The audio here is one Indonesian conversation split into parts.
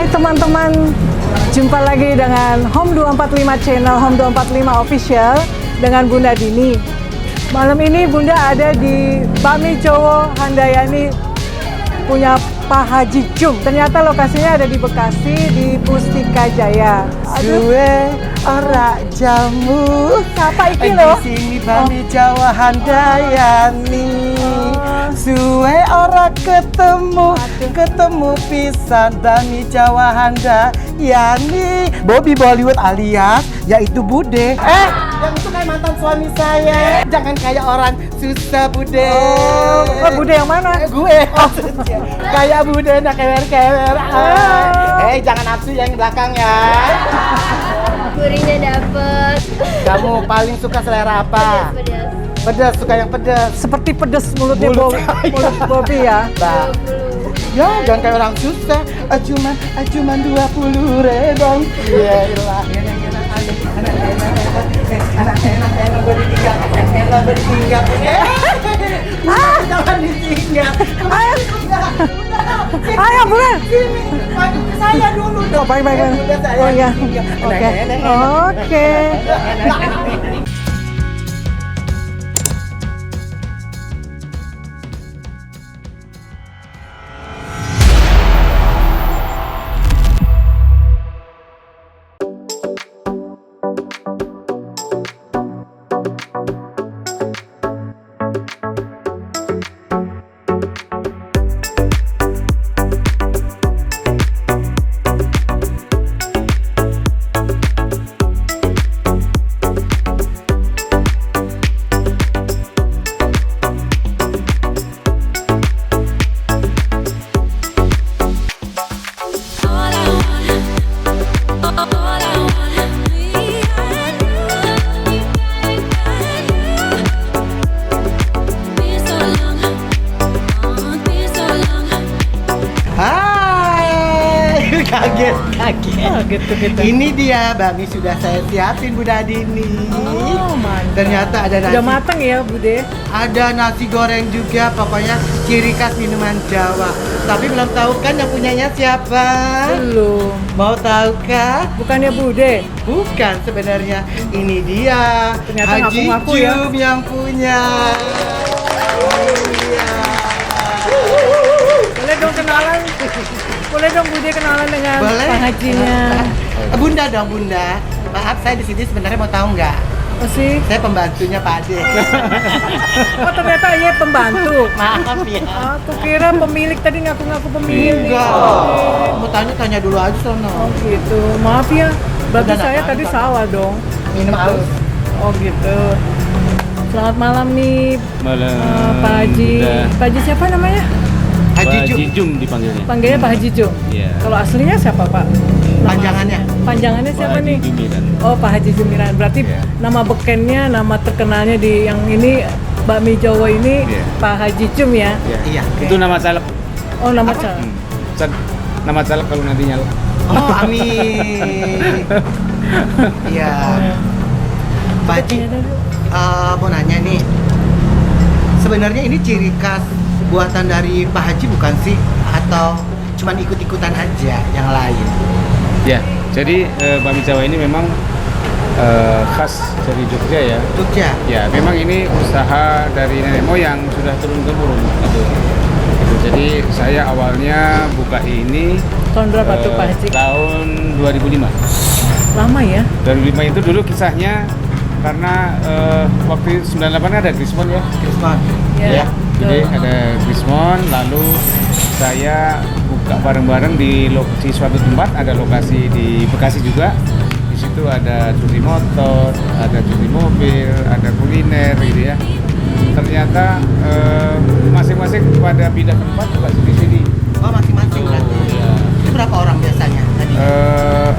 Hai teman-teman, jumpa lagi dengan Home 245 Channel, Home 245 Official dengan Bunda Dini. Malam ini Bunda ada di Bakmi Jowo Handayani punya Pak Haji Jum. Ternyata lokasinya ada di Bekasi, di Pustika Jaya. Suwe ora jamu. Siapa iki lo? Di sini Bakmi Jowo Handayani. Suwe ora ketemu pisan Bakmi Jowo Handayani. Bobby Bollywood alias yaitu Bude. Yang itu kayak mantan suami saya. Jangan kayak orang susah Bude. Oh, Bude yang mana? Gue kayak Bude nak kewer-kewer. Jangan nafsu yang belakang ya. Gurihnya dapet. Kamu paling suka selera apa? Pedas. Pedas, suka yang pedas. Seperti pedes mulutnya Mulut mulut Bobby ya. Bah. Ya, jangan kayak orang susah. Cuman 20 rebong. Iya, ilah. Enak bertingkat. Enak bertingkat. Jangan ditinggal. Ayo, Bunda. Maju ke saya dulu dong. Oh, baik. Oh ya. Oke. Kaget. Gitu. Ini dia bakmi sudah saya siapin Bunda Dini. Oh, mantap. Ternyata ada nasi. Udah matang ya, Bude? Ada nasi goreng juga, pokoknya ciri khas minuman Jawa. Tapi belum tahu kan yang punyanya siapa? Belum. Mau tahu kah? Bukannya Bude? Bukan sebenarnya. Ini dia. Ternyata Haji ngaku-ngaku ya. Jum yang punya. Iya. Boleh dong kenalan? Boleh dong Bude kenalan dengan Boleh. Pak Hajinya? Bunda dong Bunda. Maaf saya di sini sebenarnya mau tahu nggak? Apa sih? Saya pembantunya Pak Ade. Oh ternyata iya pembantu. Maaf ya. Aku kira pemilik tadi ngaku-ngaku pemilik. Enggak. Oke. Mau tanya dulu aja sono. Oh gitu. Maaf ya. Berarti Udah, saya nak, tadi nak. salah dong. Minum aus. Oh gitu. Selamat malam nih Malam. Pak Haji. Udah. Pak Haji siapa namanya? Haji Jum. Haji Jum dipanggilnya. Panggilnya Pak Haji Jum. Iya. Kalau aslinya siapa Pak? Nama Panjangannya? aslinya. Panjangannya siapa Haji nih? Jumiran. Oh Pak Haji Jumiran. Berarti Iya. nama bekennya, nama terkenalnya di yang ini Bakmi Jowo ini Iya. Pak Haji Jum ya. Iya. Itu nama caleg. Oh nama Apa? caleg. Nama caleg kalau nanti nyalek. Oh, amin. Iya. Pak Haji, mau nanya nih. Sebenarnya ini ciri khas buatan dari Pak Haji bukan sih? Atau cuman ikut-ikutan aja yang lain? Ya, jadi bakmi Jawa ini memang khas dari Jogja ya. Jogja? Ya, memang ini usaha dari nenek moyang sudah turun temurun gitu. Jadi saya awalnya buka ini Tahun berapa tuh Pak Haji? Tahun 2005. Lama ya? 2005 itu dulu kisahnya karena waktu 98 ada Krismon ya. Krismon. Ya, jadi betul. ada Krismon, lalu saya buka bareng-bareng di suatu tempat, ada lokasi di Bekasi juga. Di situ ada cuci motor, ada cuci mobil, ada kuliner gitu ya. Ternyata masing-masing pada pindah tempat buka sendiri-sendiri. Oh, masing-masing berarti. Ya. Itu berapa orang biasanya tadi?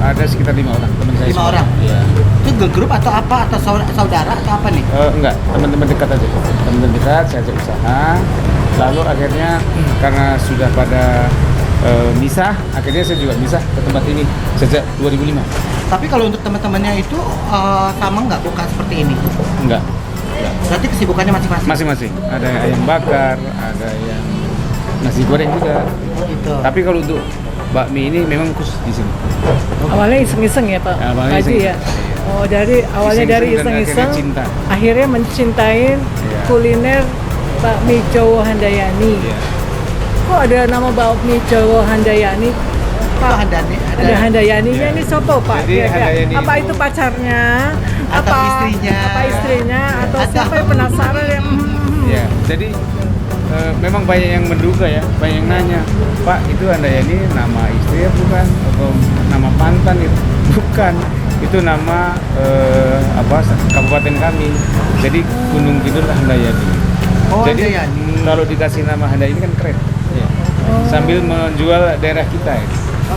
Ada sekitar 5 orang teman saya. 5 semua. orang? Iya. Itu grup atau apa? Atau saudara atau apa nih? Enggak, teman-teman dekat aja. Teman-teman dekat, saya ajak usaha. Lalu akhirnya karena sudah pada misah, akhirnya saya juga misah ke tempat ini sejak 2005. Tapi kalau untuk teman-temannya itu sama nggak buka seperti ini? Enggak, Berarti kesibukannya masing-masing? masing-masing. Ada yang ayam bakar, ada yang nasi goreng juga. Oh, gitu. Tapi kalau untuk bakmi ini memang khusus di sini. Awalnya iseng-iseng ya Pak Awalnya Haji ya. iseng-iseng, Oh, dari awalnya dari Iseng-iseng dan iseng-iseng, akhirnya cinta. akhirnya mencintai Iya. kuliner bakmi Jowo Handayani. Iya. Kok ada nama bakmi Jowo Handayani? Pak, ada Handayaninya Iya. ini sopo Pak? Jadi Kira-kira. Handayani Apa itu- itu pacarnya? Atau istrinya. Apa istrinya? Atau Atau- siapa yang penasaran yang Ya, jadi memang banyak yang menduga ya, banyak yang nanya, Pak itu Handayani nama istri ya bukan, atau nama mantan itu bukan, itu nama kabupaten kami. Jadi Gunung Kidul Handayani. Oh, Jadi Handayani. kalau dikasih nama Handayani kan keren. Ya. Sambil menjual daerah kita ya,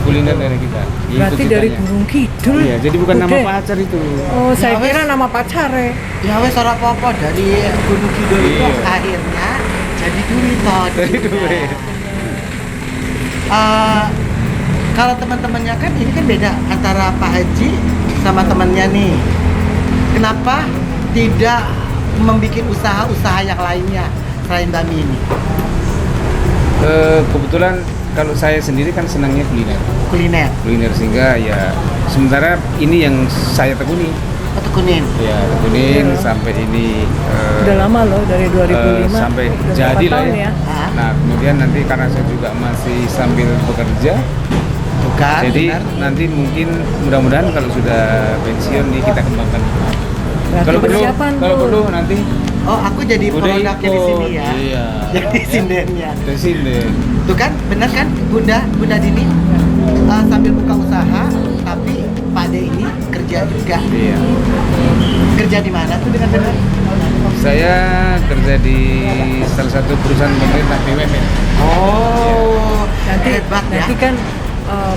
kuliner daerah kita. Itu Berarti dari ceritanya. Gunung Kidul. Iya, jadi bukan nama Bude. pacar itu. Oh, saya Ya, wes. kira nama pacar ya. Ya wes ora apa-apa dari Gunung Kidul itu Iya. akhirnya jadi duit toh. Dari duit. Kalau teman-temannya kan ini kan beda antara Pak Haji sama temannya nih. Kenapa tidak membuat usaha-usaha yang lainnya selain bakmi ini? Kebetulan kalau saya sendiri kan senangnya kuliner sehingga ya sementara ini yang saya tekuni. Atau kunin? Ya, tekunin Iya. sampai ini Udah lama loh dari 2005. sampai Udah jadi berapa lah tahun ya. Ah. Nah, kemudian nanti karena saya juga masih sambil bekerja, Bukan? jadi benar? nanti mungkin mudah-mudahan kalau sudah pensiun nih kita kembangkan. Berarti Kalau perlu, persiapan kalau tuh. perlu nanti Oh, aku jadi udah produknya di sini ya. Iya. Jadi sindennya. Dari sini. Tuh kan, benar kan Bunda Dini sambil buka usaha, tapi Pak De ini kerja juga. Iya. Kerja di mana tuh dengan benar? Saya kerja di salah satu perusahaan pemerintah BUMN. Oh, Nanti hebat ya. nanti kan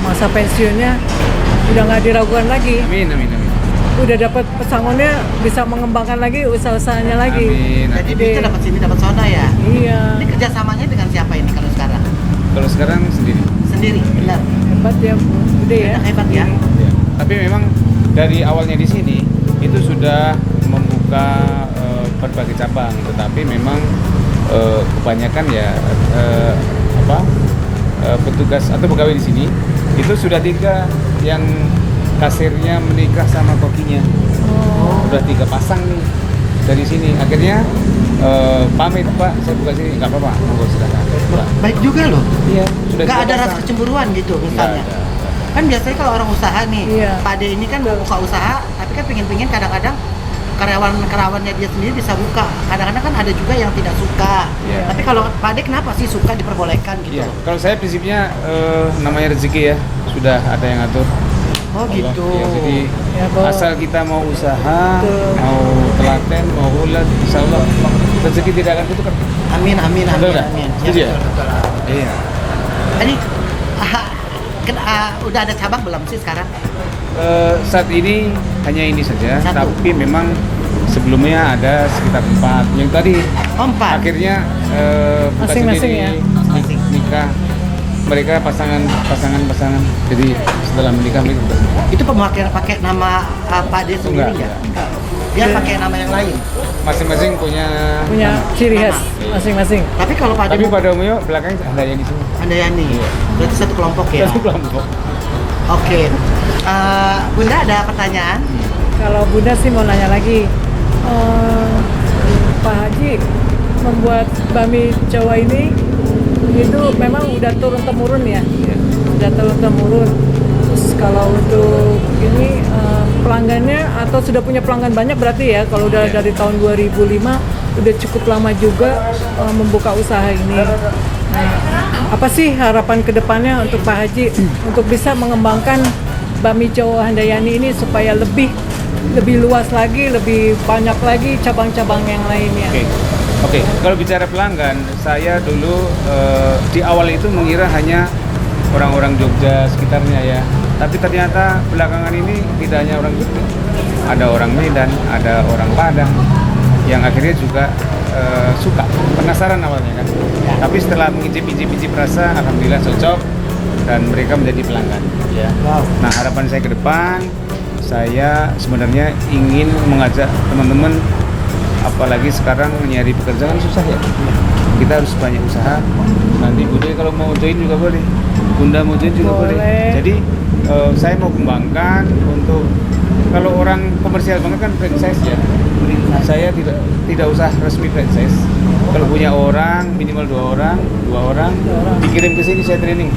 masa pensiunnya udah nggak diragukan lagi. Amin, amin, amin. Udah dapat pesangonnya, bisa mengembangkan lagi usaha-usahanya lagi. Amin. Jadi amin. duitnya dapat sini dapat sono ya. Iya. Ini kerjasamanya dengan siapa ini kalau sekarang? Kalau sekarang sendiri. Sendiri, benar. Hebat ya, Bude ya. Hebat ya. Ya. Tapi memang dari awalnya di sini itu sudah membuka berbagai cabang, tetapi memang kebanyakan ya petugas atau pegawai di sini itu sudah 3 yang kasirnya menikah sama kokinya. Udah 3 pasang nih dari sini. Akhirnya pamit Pak, saya buka sini nggak apa-apa, monggo silakan. Pak. Baik juga loh. Iya, sudah Nggak 3 ada rasa pasang. kecemburuan gitu misalnya. Nggak ada. Kan biasanya kalau orang usaha nih, Iya. Pak De ini kan mau buka usaha, tapi kan pingin-pingin kadang-kadang karyawannya dia sendiri bisa buka. Kadang-kadang kan ada juga yang tidak suka. Iya. Tapi kalau Pak De kenapa sih suka diperbolehkan gitu Iya, loh? kalau saya prinsipnya namanya rezeki ya, sudah ada yang ngatur. Oh Allah. gitu. Ya, jadi Ya, Bo. asal kita mau usaha, Betul. mau telaten, mau ulat, insya Allah rezeki tidak akan kutukar. Amin, amin, Betul amin, nggak? amin. Setuju ya? Betul. Iya. Ini udah ada cabang belum sih sekarang? Saat ini hanya ini saja, Satu. tapi memang sebelumnya ada sekitar 4. Yang tadi Oh, 4. akhirnya buka Masing-masing sendiri, ya? Masing-masing. nikah. Mereka pasangan. Jadi setelah menikah mereka buka sendiri. Itu pemakaian pakai nama Pak De sendiri Enggak, ya? enggak. Dia pakai nama yang lain. Masing-masing punya Punya ciri khas masing-masing. Tapi kalau Pak De Tapi pada umumnya belakangnya ada yang di sini. Handayani, Iya. berarti satu kelompok ya? Satu kelompok. Oke. Bunda ada pertanyaan? Kalau Bunda sih mau nanya lagi, Pak Haji membuat bakmi Jawa ini itu memang udah turun temurun ya, udah turun temurun. Terus kalau untuk ini pelanggannya atau sudah punya pelanggan banyak berarti ya, kalau udah Iya. dari tahun 2005 udah cukup lama juga membuka usaha ini. Nah, apa sih harapan kedepannya untuk Pak Haji untuk bisa mengembangkan bakmi Jawa Handayani ini supaya lebih luas lagi, lebih banyak lagi cabang-cabang yang lainnya. Oke. Kalau bicara pelanggan, saya dulu di awal itu mengira hanya orang-orang Jogja sekitarnya ya. Tapi ternyata belakangan ini tidak hanya orang Jogja, ada orang Medan, ada orang Padang, yang akhirnya juga suka, penasaran awalnya kan. Tapi setelah mengicip-icip rasa, alhamdulillah cocok dan mereka menjadi pelanggan. Ya. Wow. Nah harapan saya ke depan, saya sebenarnya ingin mengajak teman-teman, apalagi sekarang nyari pekerjaan susah ya. Kita harus banyak usaha. Nanti Bude kalau mau join juga boleh. Bunda mau join juga boleh. Boleh. Jadi saya mau kembangkan untuk kalau orang komersial banget kan franchise ya. Saya tidak usah resmi franchise. Kalau punya orang minimal 2 orang dikirim ke sini saya training.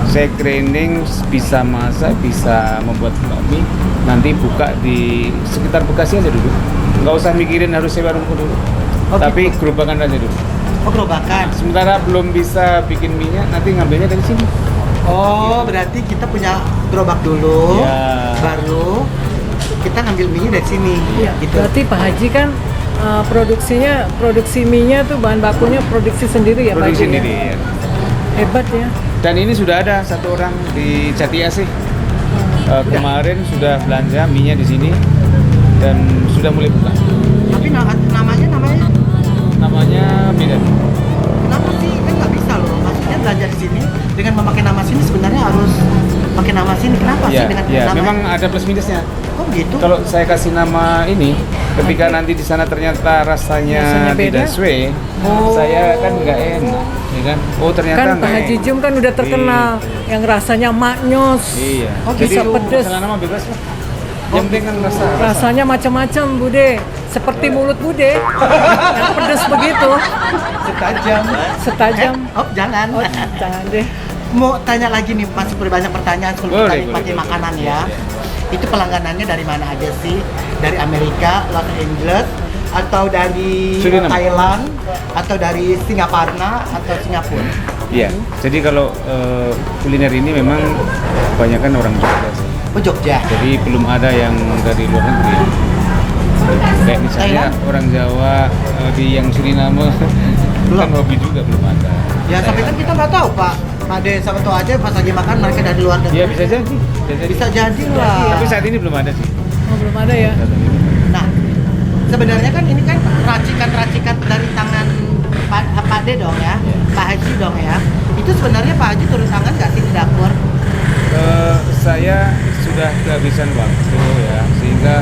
Saya training bisa masak, bisa membuat bakmi. Nanti buka di sekitar Bekasi aja dulu. Nggak usah mikirin harus sewa ruko dulu. Oh, Tapi gitu. gerobakan aja dulu. Oh, gerobakan. Sementara belum bisa bikin minyak, nanti ngambilnya dari sini. Oh, berarti kita punya gerobak dulu, Ya. baru kita ngambil minyak dari sini. Iya, Gitu. berarti Pak Haji kan produksi mie-nya tuh bahan bakunya produksi sendiri ya Pak Produksi Haji sendiri ya? ya. Hebat ya. Dan ini sudah ada satu orang di Jati Asih. Kemarin sudah belanja minyak di sini dan sudah mulai buka. Tapi namanya Namanya beda. kenapa sih? Kan nggak bisa loh. Maksudnya belanja di sini dengan memakai nama sini sebenarnya harus pakai nama sini. Kenapa sih Ya, dengan ya, nama? memang ada plus minusnya. Oh gitu. Kalau saya kasih nama ini, ketika nanti di sana ternyata rasanya Rasanya beda. tidak sesuai, saya kan nggak enak, ya kan? Oh ternyata Kan Pak nggak Haji enak. Jum kan udah terkenal yang rasanya maknyos. Iya. Oh, Jadi bisa pedes. masalah nama bebas lah. Yang penting kan rasa. Rasanya macam-macam Bude. Seperti mulut Bude yang pedes begitu. Setajam. Setajam. Oh jangan. Oh, jangan deh. Mau tanya lagi nih, masih banyak pertanyaan sebelum Boleh, kita boleh, pakai boleh. makanan ya. Itu pelangganannya dari mana aja sih? Dari Amerika, Los Angeles, atau dari Suriname. Thailand, atau dari Singapura, atau Singapura? Iya. Jadi kalau kuliner ini memang kebanyakan orang Jogja sih. Oh Jogja. Jadi belum ada yang dari luar negeri. Kayak misalnya Thailand? orang Jawa di yang Suriname Belum. kan hobi juga belum ada. Ya tapi kan kita nggak tahu Pak. Pak De sama tahu aja pas lagi makan mereka dari luar negeri. Iya bisa jadi. Bisa jadi lah. Tapi saat ini belum ada sih. Oh, belum ada ya. Saat ini belum ada. Nah, sebenarnya kan ini kan racikan-racikan dari tangan Pak De dong ya, Pak Haji dong ya. Itu sebenarnya Pak Haji turun tangan nggak sih di dapur? Saya sudah kehabisan waktu ya, sehingga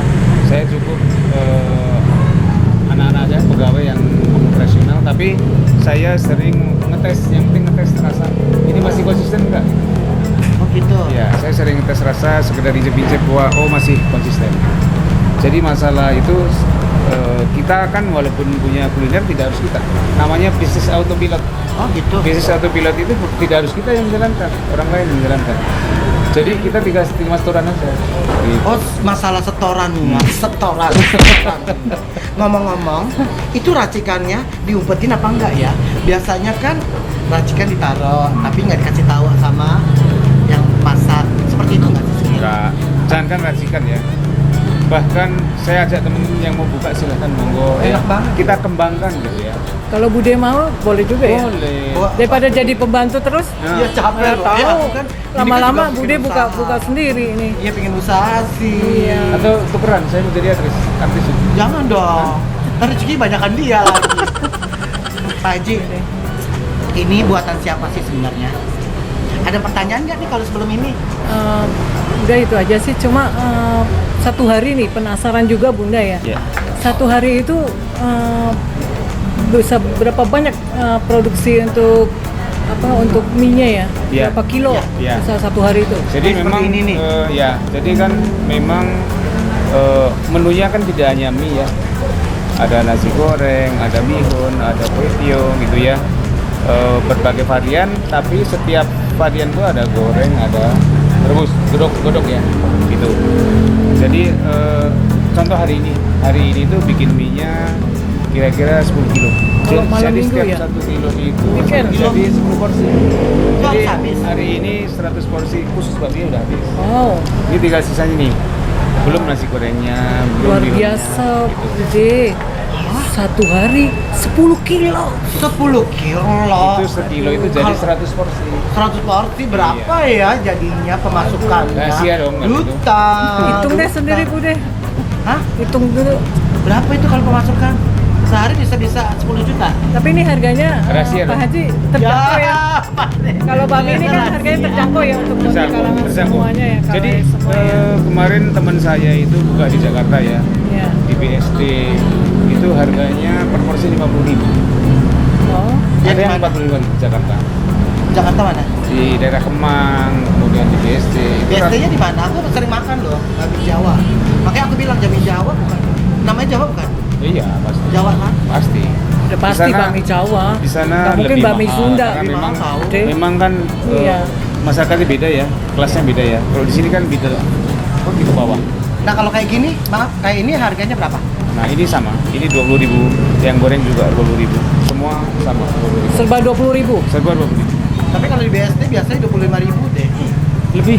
saya cukup anak-anak aja pegawai yang profesional, tapi saya sering ngetes, yang penting ngetes rasa. Ini masih konsisten nggak? Oh gitu. Ya, saya sering ngetes rasa, sekedar injek-injek bahwa oh masih konsisten. Jadi masalah itu kita kan walaupun punya kuliner tidak harus kita. Namanya bisnis autopilot. Oh gitu. Bisnis autopilot itu tidak harus kita yang menjalankan, orang lain yang menjalankan. Jadi kita tinggal setoran aja. Gitu. Oh masalah setoran nih Mas, setoran. Ngomong-ngomong, itu racikannya diumpetin apa enggak ya? Biasanya kan racikan ditaruh, tapi nggak dikasih tahu sama yang masak. Seperti itu nggak sih? Enggak, jangan kan racikan ya. Bahkan saya ajak temen yang mau buka silahkan monggo. Enak banget. Kita kembangkan gitu ya. Kalau Bude mau boleh juga ya. Boleh. Oh, Daripada jadi pembantu terus, Nah, Iya capek loh. tahu. Ya, aku kan ini Lama-lama kan juga Bude bikin usaha. buka sendiri ini. Iya pengen usaha sih. Iya. Atau tukeran, saya mau jadi artis. Jangan dong. Ntar rezeki banyakan dia lagi. Pak Haji, ini buatan siapa sih sebenarnya? Ada pertanyaan nggak nih kalau sebelum ini? Udah itu aja sih. Cuma satu hari nih penasaran juga Bunda ya. Ya. Satu hari itu bisa berapa banyak produksi untuk untuk mie-nya ya? Iya. Berapa kilo Iya. bisa satu hari itu? Jadi Seperti memang ini nih. ya, jadi kan memang menunya kan tidak hanya mie ya. Ada nasi goreng, ada bihun, ada kue tiong gitu ya. Berbagai varian, tapi setiap varian itu ada goreng, ada rebus, godok ya, gitu. Jadi contoh hari ini tuh bikin mie-nya kira-kira 10 kilo. Kalau malam Jadi minggu setiap ya? 1 kilo itu Weekend. jadi 10 porsi. Jadi Habis, habis. hari ini 100 porsi khusus bakmi udah habis. Wow, Ini tinggal sisanya nih. Belum nasi gorengnya, belum luar bihunnya, biasa gitu. Bude. Satu hari 10 kilo. 10 kilo. Itu sekilo itu jadi 100 porsi. 100 porsi berapa ya jadinya pemasukannya? Rahasia dong, nggak gitu. Juta. Hitung deh juta. sendiri Bude. Hah? Hitung dulu. Berapa itu kalau pemasukan? Sehari bisa 10 juta. Tapi ini harganya Rahasia Pak dong. Haji terjangkau ya. Pak De. Kalau bakmi ini kan harganya terjangkau ya untuk kalangan Tersangkut. semuanya ya. Kalau Jadi semua ya. kemarin teman saya itu buka di Jakarta ya, Ya. di BSD itu harganya per porsi 50.000. Oh, Yang Ada yang mana? 45.000 di Jakarta. Jakarta mana? Di di daerah Kemang, kemudian di BSD. BSD-nya di mana? Aku sering makan loh, Jamin Jawa. Makanya aku bilang Jamin Jawa bukan. Namanya Jawa bukan? Iya, pasti. Jawa kan? Pasti. Udah pasti Di sana- bakmi Jawa. Di sana Nggak mungkin lebih bakmi mahal, Sunda. karena Lebih memang mahal, Deh. memang kan Iya. masyarakatnya beda ya, kelasnya beda ya. Kalau di sini kan beda ke bawah. Nah kalau kayak gini, maaf, kayak ini harganya berapa? Nah ini sama, ini 20.000, yang goreng juga 20.000, semua sama 20.000. Serba 20.000. Serba 20.000. Tapi kalau di BSD biasanya 25.000 deh. Lebih.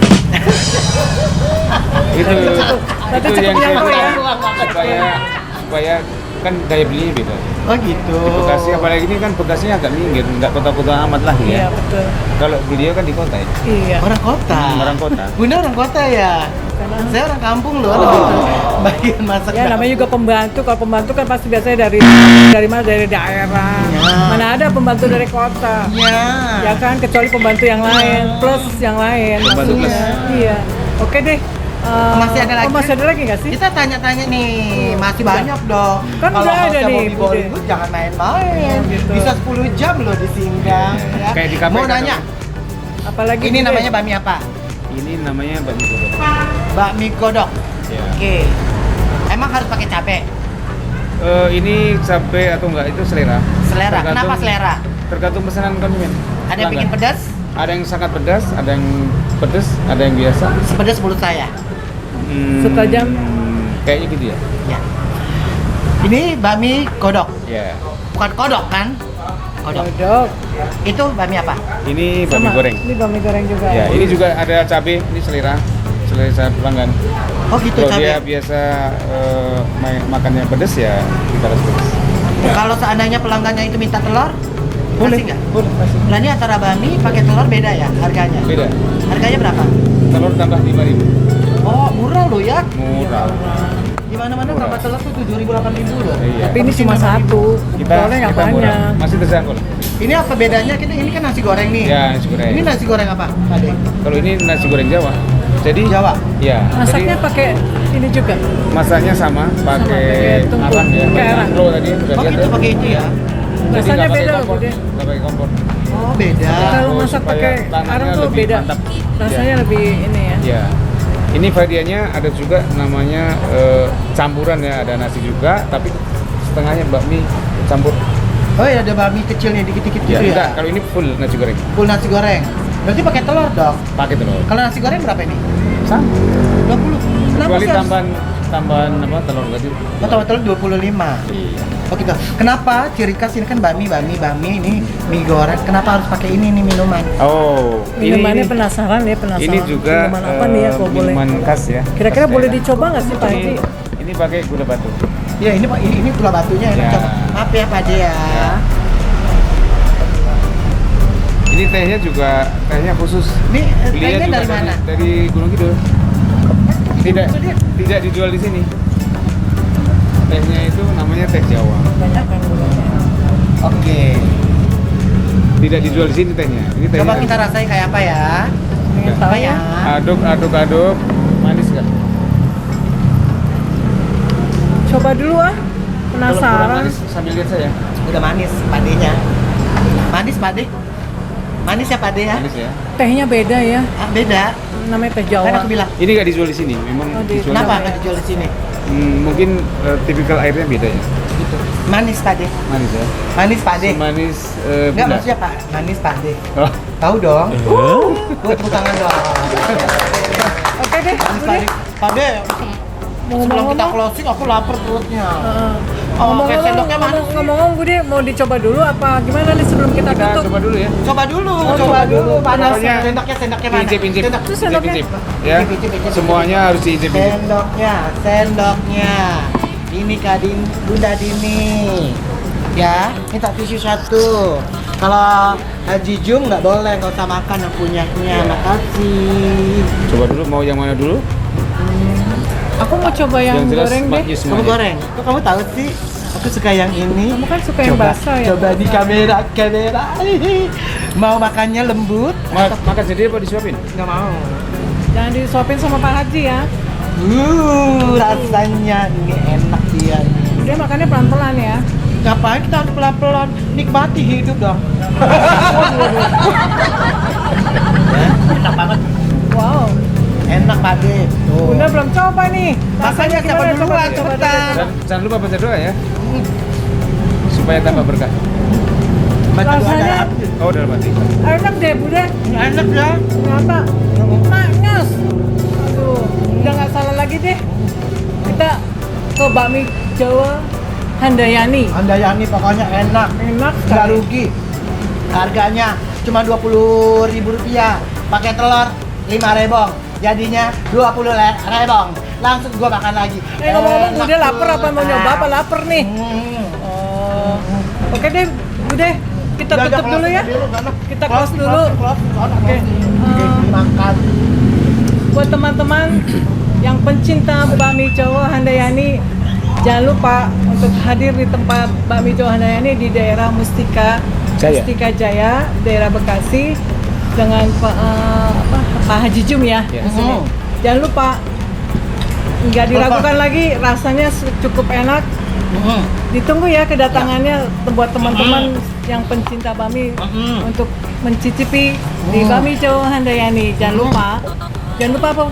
itu Berarti itu cukup yang saya jangkau ya? bilang, supaya kan daya belinya beda. Oh gitu. Di Bekasi apalagi ini kan Bekasinya agak minggir, nggak kota-kota amat lah Iya, ya. betul. Kalau beliau kan di kota ya. Iya. Orang kota. Orang kota. Bunda orang kota ya. Saya orang kampung loh. Bagian masak. Ya namanya juga pembantu. Kalau pembantu kan pasti biasanya dari mana? Dari daerah. Ya. Mana ada pembantu dari kota? Ya. Ya kan, kecuali pembantu yang lain, plus yang lain. Pembantu maksudnya. Iya. Oke deh. Masih ada lagi? Oh, masih ada lagi nggak sih? Kita tanya-tanya nih, masih banyak dong. Kan kalau udah ada hostnya nih, Bobby Bude. Bollywood jangan main-main. Oh, gitu. Bisa 10 jam loh di Singgang. Ya. Kayak di KPK Mau nanya, Apalagi ini Bude? namanya bakmi apa? Ini namanya bakmi kodok. Bakmi kodok. Ya. Oke. Emang harus pakai cabai? Ini cabai atau enggak itu selera. Selera. Kenapa selera? Tergantung pesanan konsumen. Ada yang bikin Pelanggan. pedas? Ada yang sangat pedas, ada yang pedas, ada yang biasa. Sepedas mulut saya. Setajam? Kayaknya gitu ya. Ya. Ini bakmi kodok. Ya. Bukan kodok kan? Kodok. Kodok. Itu bakmi apa? Ini bakmi Sama. goreng. Ini bakmi goreng juga. Ya, ini juga ada cabai, ini selera pelanggan. Oh gitu Kalau dia cabai. biasa makannya pedas ya kita harus pedas. Kalau seandainya pelanggannya itu minta telur, Boleh, kasih nggak? boleh kasih. Berarti antara bakmi pakai telur beda ya harganya? Beda. Harganya berapa? Telur tambah 5.000. Oh murah loh ya. Murah. Di mana-mana Murah. tambah telur tuh 7.000 8.000 loh. Iya. Tapi ini cuma satu. Kita Soalnya nggak kita murah. banyak. Masih terjangkau. Ini apa bedanya? Ini kan nasi goreng nih. Ya, nasi goreng. Ini nasi goreng apa, Pak De? Kalau ini nasi goreng Jawa. Jadi Jawa? Ya. Masaknya pakai ini juga. Masaknya sama, pakai pakai tungku, arang ya. pakai arang. Anglo tadi udah Oh lihat gitu ya. pakai itu ya? Jadi Rasanya nggak pakai beda loh, kompor, Bude. nggak pakai kompor. Oh beda. Kalau Oh, masak supaya pakai tangannya arang tuh lebih beda. mantap. Rasanya lebih ini ya. Ya. Ini variannya ada juga namanya campuran ya, ada nasi juga, tapi setengahnya bakmi campur. Oh ya ada bakmi kecilnya dikit-dikit gitu ya? Enggak, kalau ini full nasi goreng. Full nasi goreng. Berarti pakai telur dong. Pakai telur. Kalau nasi goreng berapa ini? Sama. 20. Kenapa Kecuali sih harus- tambahan apa telur tadi. Oh, tambah telur 25. Iya. Oh gitu. Kenapa ciri khas ini kan bakmi ini mie goreng. Kenapa harus pakai ini nih minuman? Oh, Minumannya ini, penasaran ya, penasaran. ini juga Minuman apa nih ya kalau boleh? minuman khas ya. Kira-kira khas boleh daerah. dicoba nggak sih Pak Haji? Ini pakai gula batu. Ya ini Pak, ini gula batunya enak Ya. coba. Maaf ya Pak De ya. Ya. Ini tehnya juga tehnya khusus. Ini Belinya tehnya juga dari mana? Dari Gunung Kidul. Tidak Itu dia. tidak dijual di sini. Tehnya itu namanya teh Jawa. Banyak kan gulanya. Oke. Tidak dijual di sini tehnya. Ini tehnya. Coba kita rasain kayak apa ya? Pengen tahu Apa ya? Aduk. Manis nggak? Coba dulu ah. Kalau kurang Penasaran. manis sambil lihat saya. Udah manis padenya. Manis Pak De. Manis ya Pak De ya? Manis ya. Tehnya beda ya. Ah, beda. Namanya teh Kan Jawa. aku bilang. Ini nggak dijual di sini. Memang Oh, di- dijual. Kenapa nggak dijual di sini? Mungkin tipikal airnya beda ya. Gitu. Manis Pak De. Manis ya. Manis Pak De. Manis Enggak bunda. maksudnya Pak, manis Pak De. Oh. Tahu dong. Buat tepuk tangan dong. Oke deh. Manis udah. Pak De. Pak De, Mau sebelum kita ngomong-ngomong. closing aku lapar perutnya. Heeh. Oh, kayak sendoknya mana sih? Ngomong-ngomong Bude mau dicoba dulu apa gimana nih sebelum kita Kita tutup? coba dulu ya. Coba dulu, Oh, coba coba dulu. dulu. Panas. Pokoknya Sendoknya mana? Incip. Sendok. Terus sendoknya? Incip. Ya. Incip. Semuanya harus diincip. Sendoknya. Ini Kadin, Bunda Dini. Ya, minta tisu satu. Kalau Haji Jum nggak boleh, nggak usah makan yang punyanya. Ya. Makasih. Coba dulu mau yang mana dulu? Aku mau coba yang jelas goreng deh. maknyus Kamu semuanya. goreng. Kok kamu tahu sih? Aku suka yang ini. Kamu kan suka yang basah ya? Coba di kamera. Mau makannya lembut? Makan sendiri apa disuapin? Nggak mau. Jangan disuapin sama Pak Haji ya. Rasanya ini enak dia. Dia makannya pelan-pelan ya. Ngapain kita harus pelan-pelan? Nikmati hidup dong. Enak banget. Wow. Enak Pade. Tuh. Bunda belum coba nih. Makanya siapa gimana? duluan, Coba cepetan. dulu. Dan jangan lupa baca doa ya. Supaya tambah berkah. Baca doa Rasanya- dalam hati. Oh, dalam hati. Enak deh Bunda. Enak ya. Ternyata manis. Aduh, udah nggak salah lagi deh. Kita ke bakmi Jawa Handayani. Handayani pokoknya enak. Enak Nggak sekali. rugi. Harganya cuma Rp20.000. Pakai telur 5 rebong. Jadinya 20 rebong. Langsung gua makan lagi. Ngomong-ngomong Enak Bude lapar apa mau tuh. nyoba apa lapar nih? Hmm. Oh. Oke deh, Bude. Kita Udah, tutup dulu ya. Kita close dulu. Oke. Makan. Buat teman-teman yang pencinta bakmi Jawa Handayani, jangan lupa untuk hadir di tempat bakmi Jawa Handayani di daerah Mustika Jaya. Mustika Jaya, daerah Bekasi dengan Pak Haji Jum ya. Ya. Di sini. Jangan lupa, nggak diragukan lagi, rasanya cukup enak. Ditunggu ya kedatangannya buat teman-teman yang pencinta bakmi untuk mencicipi di bakmi Jawa Handayani. Jangan lupa apa?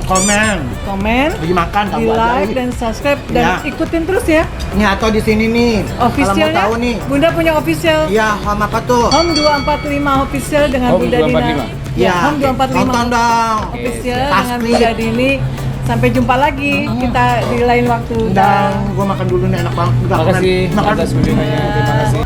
Komen, Lagi makan di tambah aja like nih. dan subscribe dan Ya. ikutin terus ya. Nih atau di sini nih. Officialnya, Kalau mau tahu nih. Bunda punya official. Iya, home apa tuh? Home 245 official dengan Home Bunda 245. Dina. Iya, Home 245 nonton dong. official Pasti. dengan Bunda Dini. Sampai jumpa lagi kita di lain waktu. Dan gua makan dulu nih enak banget. Udah, Terima kasih makan. atas kunjungannya. Terima kasih.